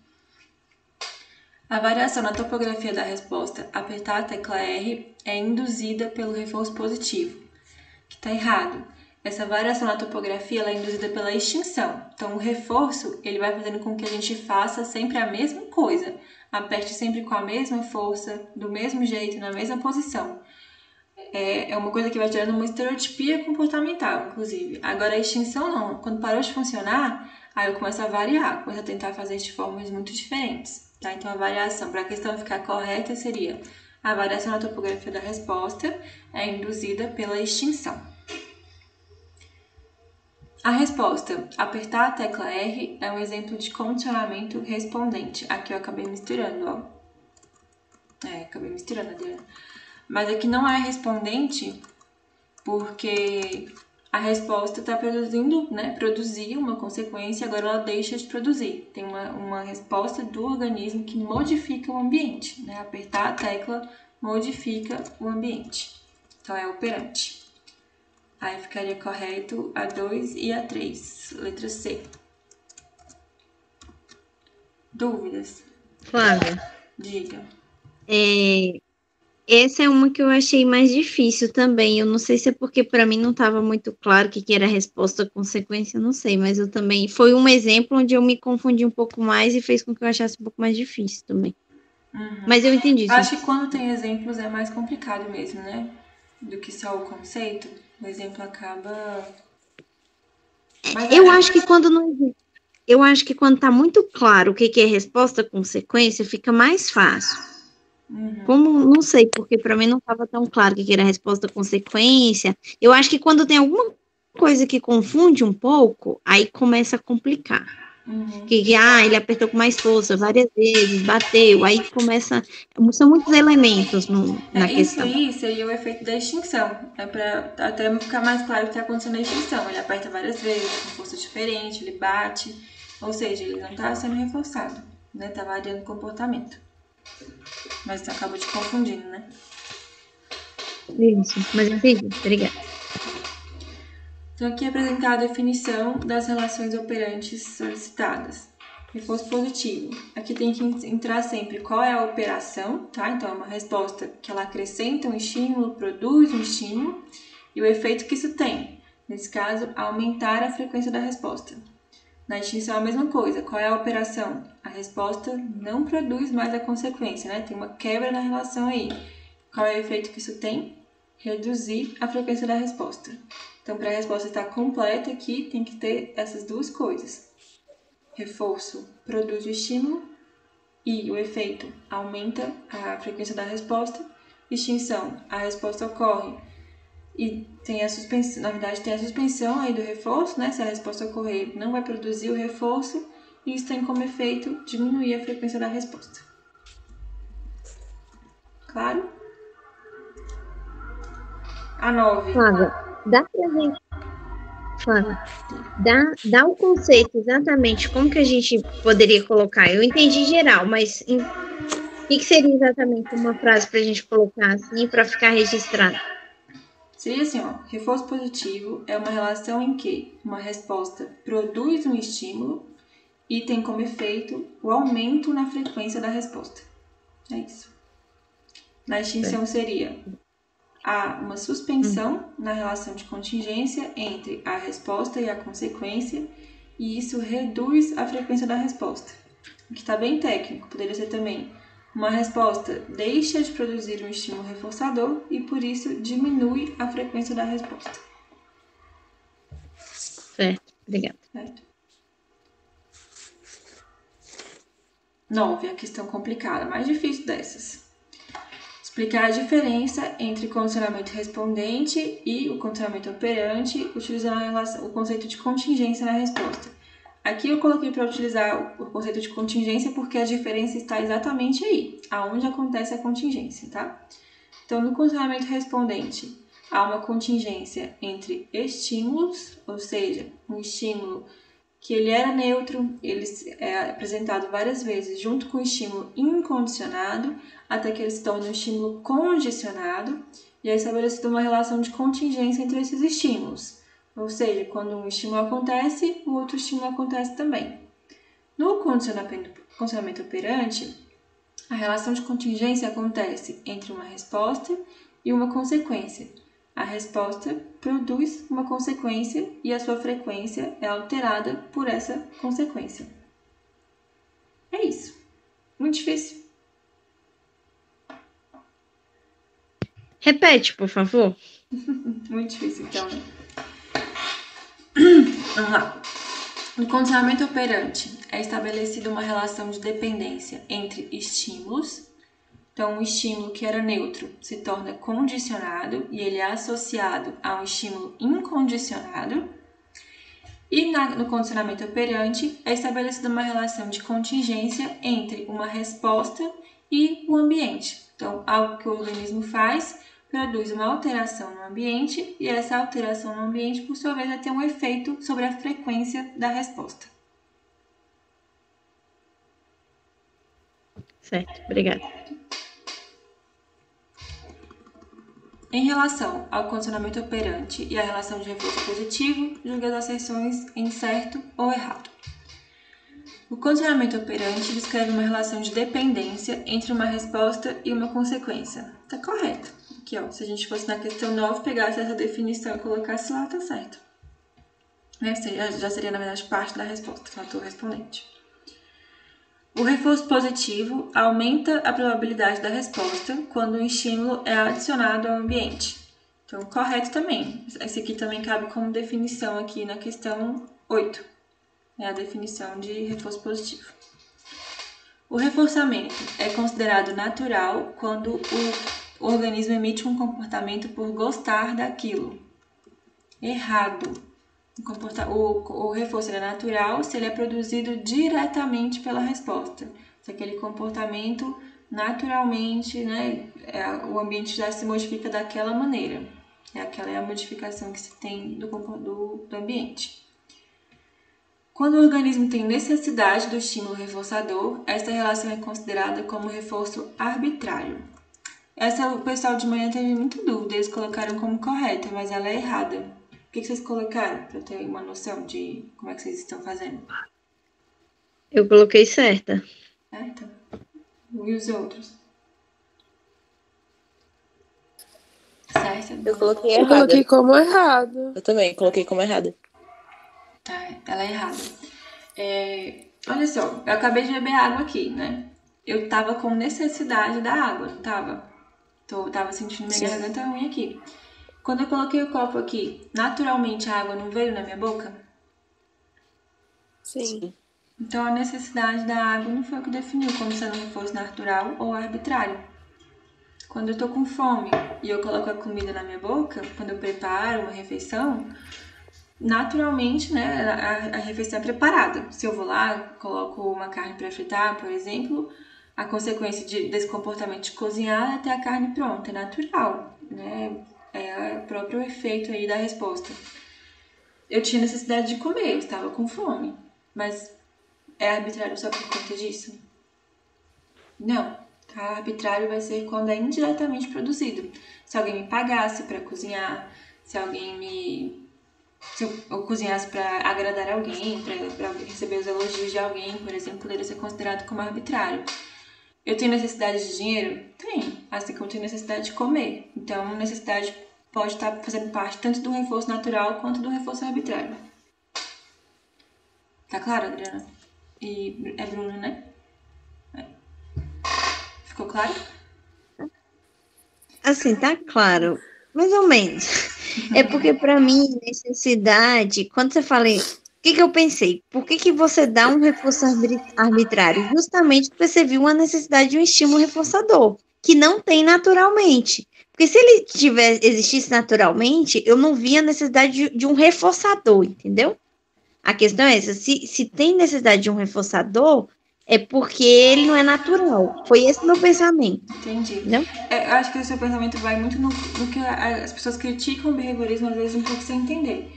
A variação na topografia da resposta apertar a tecla R é induzida pelo reforço positivo, que está errado. Essa variação na topografia ela é induzida pela extinção. Então, o reforço ele vai fazendo com que a gente faça sempre a mesma coisa. Aperte sempre com a mesma força, do mesmo jeito, na mesma posição. É uma coisa que vai gerando uma estereotipia comportamental, inclusive. Agora, a extinção não. Quando parou de funcionar, aí eu começo a variar, começo a tentar fazer de formas muito diferentes. Tá? Então, a variação, para a questão ficar correta, seria a variação na topografia da resposta é induzida pela extinção. A resposta, apertar a tecla R, é um exemplo de condicionamento respondente. Aqui eu acabei misturando, ó. Acabei misturando, Adriana. Mas aqui não é respondente porque a resposta está produzindo, né? Produzir uma consequência, agora ela deixa de produzir. Tem uma resposta do organismo que modifica o ambiente, né? Apertar a tecla modifica o ambiente. Então, é operante. Aí ficaria correto a 2 e a 3, letra C. Dúvidas? Flávia, Diga. essa é uma que eu achei mais difícil também. Eu não sei se é porque para mim não estava muito claro o que era resposta consequência, eu não sei, mas eu também. Foi um exemplo onde eu me confundi um pouco mais e fez com que eu achasse um pouco mais difícil também. Mas eu entendi isso. Acho que quando tem exemplos é mais complicado mesmo, né? Do que só o conceito. O exemplo acaba. Mas Eu acho que quando não. Eu acho que quando tá muito claro o que é resposta consequência, fica mais fácil. Como, não sei, porque para mim não estava tão claro o que era resposta consequência. Eu acho que quando tem alguma coisa que confunde um pouco, aí começa a complicar. Ele apertou com mais força várias vezes, bateu, aí começa. São muitos elementos na questão. Isso aí seria o efeito da extinção. É para até ficar mais claro o que está acontecendo na extinção. Ele aperta várias vezes, com força diferente, ele bate. Ou seja, ele não está sendo reforçado, né? Está variando o comportamento. Mas você acabou te confundindo, né? Isso, mas eu entendi. Obrigada. Então, aqui é apresentada a definição das relações operantes solicitadas. Reforço positivo. Aqui tem que entrar sempre qual é a operação, tá? Então, é uma resposta que ela acrescenta um estímulo, produz um estímulo, e o efeito que isso tem. Nesse caso, aumentar a frequência da resposta. Na extinção é a mesma coisa. Qual é a operação? A resposta não produz mais a consequência, né? Tem uma quebra na relação aí. Qual é o efeito que isso tem? Reduzir a frequência da resposta. Então, para a resposta estar completa aqui, tem que ter essas duas coisas. Reforço produz o estímulo e o efeito aumenta a frequência da resposta. Extinção, a resposta ocorre e tem a suspensão, na verdade tem a suspensão aí do reforço, né? Se a resposta ocorrer, não vai produzir o reforço e isso tem como efeito diminuir a frequência da resposta. Claro? A 9. Flávia, dá pra gente. Flávia, dá o conceito exatamente como que a gente poderia colocar. Eu entendi geral, mas o que seria exatamente uma frase para a gente colocar assim para ficar registrado? Seria assim, ó, reforço positivo é uma relação em que uma resposta produz um estímulo e tem como efeito o aumento na frequência da resposta. É isso. Na extinção seria há uma suspensão na relação de contingência entre a resposta e a consequência e isso reduz a frequência da resposta. O que está bem técnico, poderia ser também uma resposta deixa de produzir um estímulo reforçador e, por isso, diminui a frequência da resposta. Certo, obrigada. Certo. 9, a questão complicada, mais difícil dessas. Explicar a diferença entre condicionamento respondente e o condicionamento operante, utilizando o conceito de contingência na resposta. Aqui eu coloquei para utilizar o conceito de contingência porque a diferença está exatamente aí, aonde acontece a contingência, tá? Então, no condicionamento respondente, há uma contingência entre estímulos, ou seja, um estímulo que ele era neutro, ele é apresentado várias vezes junto com o estímulo incondicionado, até que ele se torne um estímulo condicionado, e é estabelecida uma relação de contingência entre esses estímulos. Ou seja, quando um estímulo acontece, o outro estímulo acontece também. No condicionamento operante, a relação de contingência acontece entre uma resposta e uma consequência. A resposta produz uma consequência e a sua frequência é alterada por essa consequência. É isso. Muito difícil. Repete, por favor. Muito difícil, então, né? Vamos lá. No condicionamento operante, é estabelecida uma relação de dependência entre estímulos. Então, um estímulo que era neutro se torna condicionado e ele é associado a um estímulo incondicionado. E no condicionamento operante, é estabelecida uma relação de contingência entre uma resposta e o ambiente. Então, algo que o organismo faz produz uma alteração no ambiente e essa alteração no ambiente, por sua vez, vai ter um efeito sobre a frequência da resposta. Certo, obrigada. Em relação ao condicionamento operante e à relação de reforço positivo, julgue as asserções em certo ou errado. O condicionamento operante descreve uma relação de dependência entre uma resposta e uma consequência. Está correto. Aqui, ó, se a gente fosse na questão 9, pegasse essa definição e colocasse lá, tá certo. Já seria, na verdade, parte da resposta, fator respondente. O reforço positivo aumenta a probabilidade da resposta quando o estímulo é adicionado ao ambiente. Então, correto também. Esse aqui também cabe como definição aqui na questão 8. É a definição de reforço positivo. O reforçamento é considerado natural quando o organismo emite um comportamento por gostar daquilo. Errado. O reforço é natural se ele é produzido diretamente pela resposta. Se aquele comportamento naturalmente, né, o ambiente já se modifica daquela maneira. Aquela é a modificação que se tem do ambiente. Quando o organismo tem necessidade do estímulo reforçador, esta relação é considerada como reforço arbitrário. Essa o pessoal de manhã teve muita dúvida, eles colocaram como correta, mas ela é errada. O que vocês colocaram, para eu ter uma noção de como é que vocês estão fazendo? Eu coloquei certa. Certo? E os outros? Certo? Eu coloquei errado. Eu coloquei como errado. Eu também coloquei como errada. Tá, ela é errada. Olha só, eu acabei de beber água aqui, né? Eu tava com necessidade da água, não tava? Tava sentindo minha garganta ruim aqui. Quando eu coloquei o copo aqui, naturalmente a água não veio na minha boca? Sim. Então a necessidade da água não foi o que definiu como sendo um reforço natural ou arbitrário. Quando eu tô com fome e eu coloco a comida na minha boca, quando eu preparo uma refeição, naturalmente, né, a refeição é preparada. Se eu vou lá, coloco uma carne para fritar, por exemplo, a consequência desse comportamento de cozinhar é ter a carne pronta, é natural, né? É o próprio efeito aí da resposta. Eu tinha necessidade de comer, eu estava com fome, mas é arbitrário só por conta disso? Não, tá? Arbitrário vai ser quando é indiretamente produzido. Se alguém me pagasse para cozinhar, se eu cozinhasse para agradar alguém, para receber os elogios de alguém, por exemplo, poderia ser considerado como arbitrário. Eu tenho necessidade de dinheiro? Tenho, assim como eu tenho necessidade de comer. Então, necessidade pode estar fazendo parte tanto do reforço natural quanto do reforço arbitrário. Tá claro, Adriana? E é Bruno, né? Ficou claro? Assim, tá claro. Mais ou menos. É porque, para mim, necessidade, quando você fala, o que eu pensei? Por que você dá um reforço arbitrário? Justamente porque você viu uma necessidade de um estímulo reforçador, que não tem naturalmente. Porque se ele existisse naturalmente, eu não via a necessidade de um reforçador, entendeu? A questão é essa, se tem necessidade de um reforçador, é porque ele não é natural. Foi esse meu pensamento. Entendi. Não? Eu acho que o seu pensamento vai muito no que as pessoas criticam o behaviorismo, às vezes um pouco sem entender.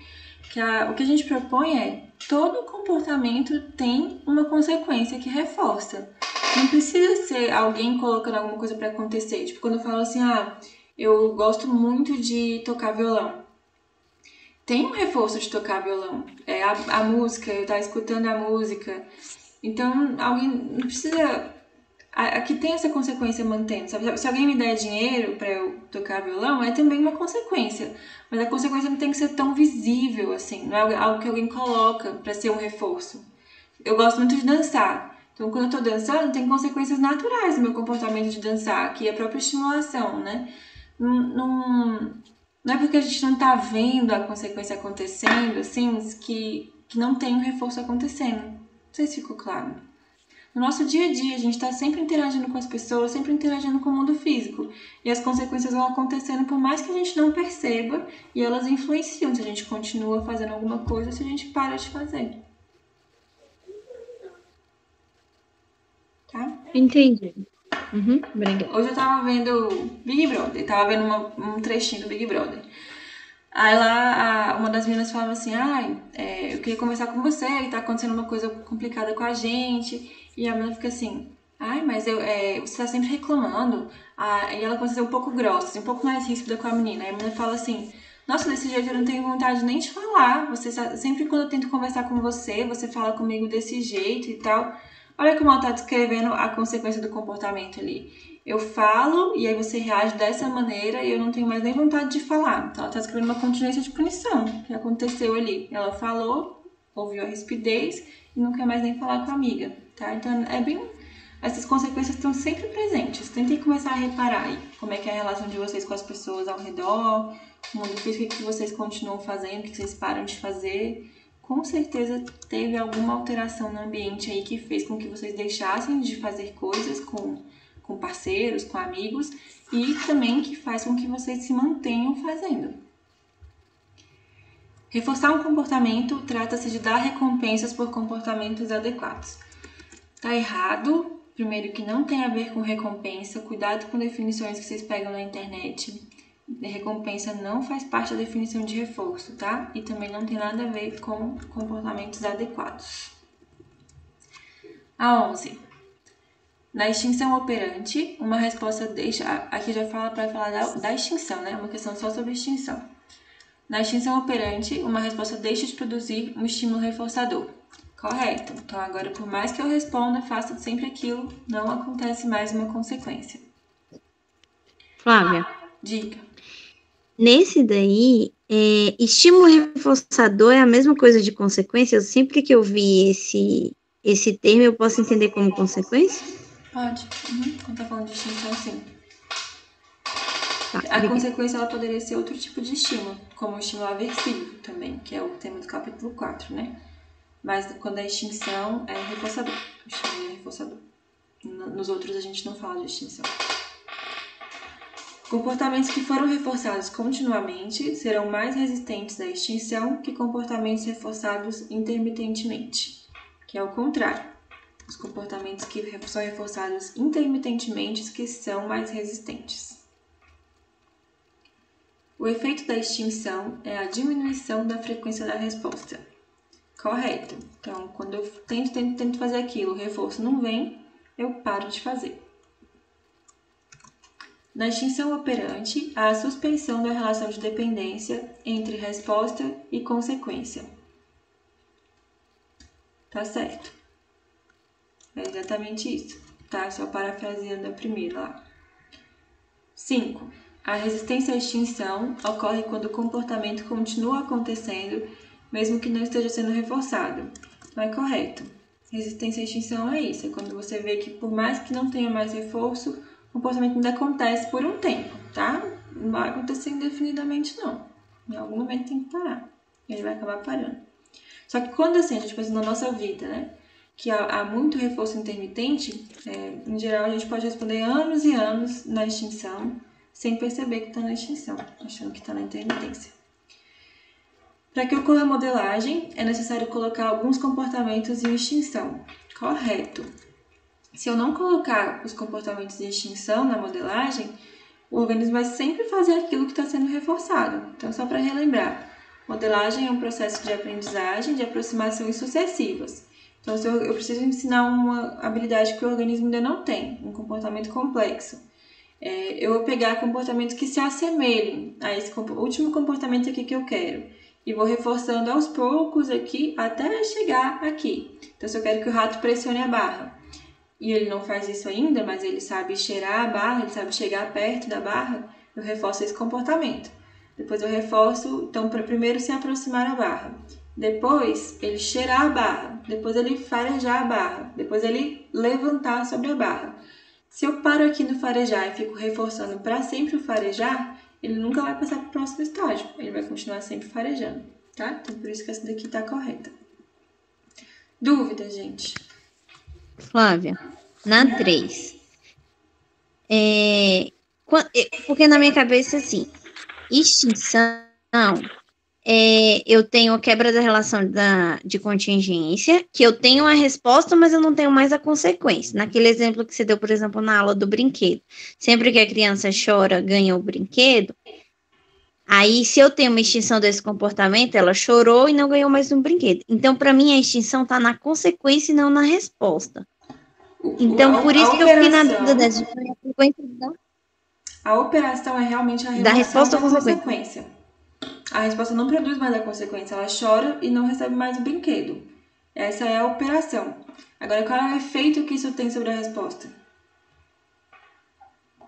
O que a gente propõe é, todo comportamento tem uma consequência que reforça. Não precisa ser alguém colocando alguma coisa para acontecer. Tipo, quando eu falo assim, eu gosto muito de tocar violão. Tem um reforço de tocar violão. A música, eu estar escutando a música. Então, alguém não precisa... Aqui tem essa consequência mantendo, sabe? Se alguém me der dinheiro para eu tocar violão, é também uma consequência. Mas a consequência não tem que ser tão visível, assim. Não é algo que alguém coloca para ser um reforço. Eu gosto muito de dançar. Então, quando eu tô dançando, tem consequências naturais no meu comportamento de dançar, que é a própria estimulação, né? Não é porque a gente não tá vendo a consequência acontecendo, assim, que não tem um reforço acontecendo. Não sei se ficou claro. No nosso dia a dia, a gente está sempre interagindo com as pessoas, sempre interagindo com o mundo físico. E as consequências vão acontecendo por mais que a gente não perceba, e elas influenciam se a gente continua fazendo alguma coisa ou se a gente para de fazer. Tá? Entendi. Obrigada. Hoje eu tava vendo Big Brother, tava vendo um trechinho do Big Brother. Aí lá, uma das meninas falava assim, eu queria conversar com você, e tá acontecendo uma coisa complicada com a gente. E a menina fica assim, mas você tá sempre reclamando. E ela começa a ser um pouco grossa, assim, um pouco mais ríspida com a menina. Aí a menina fala assim, nossa, desse jeito eu não tenho vontade nem de falar. Sempre quando eu tento conversar com você, você fala comigo desse jeito e tal. Olha como ela tá descrevendo a consequência do comportamento ali. Eu falo e aí você reage dessa maneira e eu não tenho mais nem vontade de falar. Então ela tá descrevendo uma contingência de punição que aconteceu ali. Ela falou, ouviu a rispidez e não quer mais nem falar com a amiga, tá? Então essas consequências estão sempre presentes. Tentem começar a reparar aí como é que é a relação de vocês com as pessoas ao redor, o mundo físico, o que vocês continuam fazendo, o que vocês param de fazer. Com certeza teve alguma alteração no ambiente aí que fez com que vocês deixassem de fazer coisas com parceiros, com amigos, e também que faz com que vocês se mantenham fazendo. Reforçar um comportamento trata-se de dar recompensas por comportamentos adequados. Tá errado, primeiro que não tem a ver com recompensa, cuidado com definições que vocês pegam na internet. Recompensa não faz parte da definição de reforço, tá? E também não tem nada a ver com comportamentos adequados. A 11. Na extinção operante, uma resposta deixa... Aqui já fala para falar da extinção, né? Uma questão só sobre extinção. Na extinção operante, uma resposta deixa de produzir um estímulo reforçador. Correto. Então, agora, por mais que eu responda, faça sempre aquilo, não acontece mais uma consequência. Flávia. Diga. Nesse daí, estímulo reforçador é a mesma coisa de consequência? Sempre que eu vi esse termo, eu posso entender como consequência? Pode. Quando tá falando de extinção, sim. Tá, A consequência ela poderia ser outro tipo de estímulo, como o estímulo aversivo também, que é o tema do capítulo 4, né? Mas quando é extinção, é reforçador. O estímulo é reforçador. Nos outros a gente não fala de extinção. Comportamentos que foram reforçados continuamente serão mais resistentes à extinção que comportamentos reforçados intermitentemente, que é o contrário. Os comportamentos que são reforçados intermitentemente que são mais resistentes. O efeito da extinção é a diminuição da frequência da resposta. Correto. Então, quando eu tento fazer aquilo, o reforço não vem, eu paro de fazer. Na extinção operante, há a suspensão da relação de dependência entre resposta e consequência. Tá certo. É exatamente isso, tá? Só parafraseando a primeira lá. 5. A resistência à extinção ocorre quando o comportamento continua acontecendo, mesmo que não esteja sendo reforçado. Então, é correto. Resistência à extinção é isso, é quando você vê que por mais que não tenha mais reforço, o comportamento ainda acontece por um tempo, tá? Não vai acontecer indefinidamente, não. Em algum momento tem que parar. Ele vai acabar parando. Só que quando assim, a gente pensa na nossa vida, né? Que há muito reforço intermitente, em geral a gente pode responder anos e anos na extinção, sem perceber que está na extinção, achando que está na intermitência. Para que ocorra a modelagem, é necessário colocar alguns comportamentos em extinção. Correto. Se eu não colocar os comportamentos de extinção na modelagem, o organismo vai sempre fazer aquilo que está sendo reforçado. Então, só para relembrar, modelagem é um processo de aprendizagem de aproximações sucessivas. Então, se eu preciso ensinar uma habilidade que o organismo ainda não tem, um comportamento complexo, eu vou pegar comportamentos que se assemelhem a esse último comportamento aqui que eu quero e vou reforçando aos poucos aqui até chegar aqui. Então, se eu quero que o rato pressione a barra, e ele não faz isso ainda, mas ele sabe cheirar a barra, ele sabe chegar perto da barra, eu reforço esse comportamento. Depois eu reforço, então, para primeiro se aproximar a barra. Depois, ele cheirar a barra. Depois, ele farejar a barra. Depois, ele levantar sobre a barra. Se eu paro aqui no farejar e fico reforçando para sempre o farejar, ele nunca vai passar para o próximo estágio. Ele vai continuar sempre farejando, tá? Então, por isso que essa daqui está correta. Dúvida, gente? Flávia, na 3. Porque na minha cabeça, assim, extinção eu tenho a quebra da relação de contingência, que eu tenho a resposta, mas eu não tenho mais a consequência. Naquele exemplo que você deu, por exemplo, na aula do brinquedo. Sempre que a criança chora, ganha o brinquedo. Aí, se eu tenho uma extinção desse comportamento, ela chorou e não ganhou mais um brinquedo. Então, para mim, a extinção está na consequência e não na resposta. Então, por isso que eu fiquei na dúvida dessa consequência A operação é realmente a da remoção resposta da ou consequência. consequência. A resposta não produz mais a consequência, ela chora e não recebe mais o brinquedo. Essa é a operação. Agora, qual é o efeito que isso tem sobre a resposta?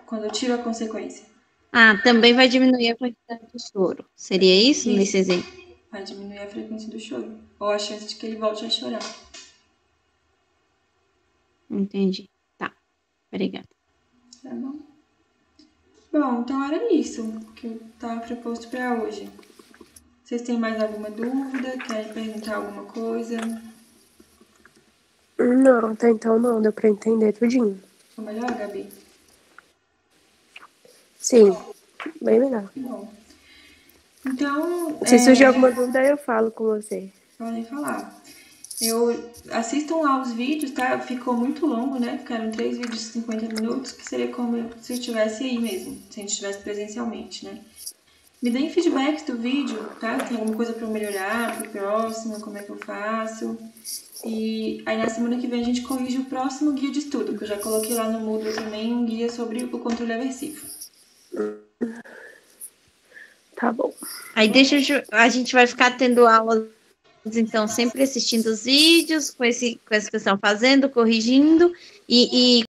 Quando eu tiro a consequência. Também vai diminuir a quantidade de choro. Seria isso nesse exemplo? Vai diminuir a frequência do choro. Ou a chance de que ele volte a chorar. Entendi. Tá. Obrigada. Tá bom? Bom, então era isso que eu estava proposto para hoje. Vocês têm mais alguma dúvida? Querem perguntar alguma coisa? Não, até então não, deu pra entender tudinho. Ficou melhor, Gabi? Sim, bem melhor. Bom. Então, Se surgir alguma dúvida, eu falo com você. Podem falar. Assistam lá os vídeos, tá? Ficou muito longo, né? Ficaram 3 vídeos de 50 minutos, que seria como se eu estivesse aí mesmo, se a gente estivesse presencialmente, né? Me deem feedbacks do vídeo, tá? Tem alguma coisa pra eu melhorar pro próximo, como é que eu faço. E aí na semana que vem a gente corrige o próximo guia de estudo, que eu já coloquei lá no Moodle também um guia sobre o controle aversivo. Tá bom. Aí a gente vai ficar tendo aulas, então, sempre assistindo os vídeos, com essa questão, fazendo, corrigindo, e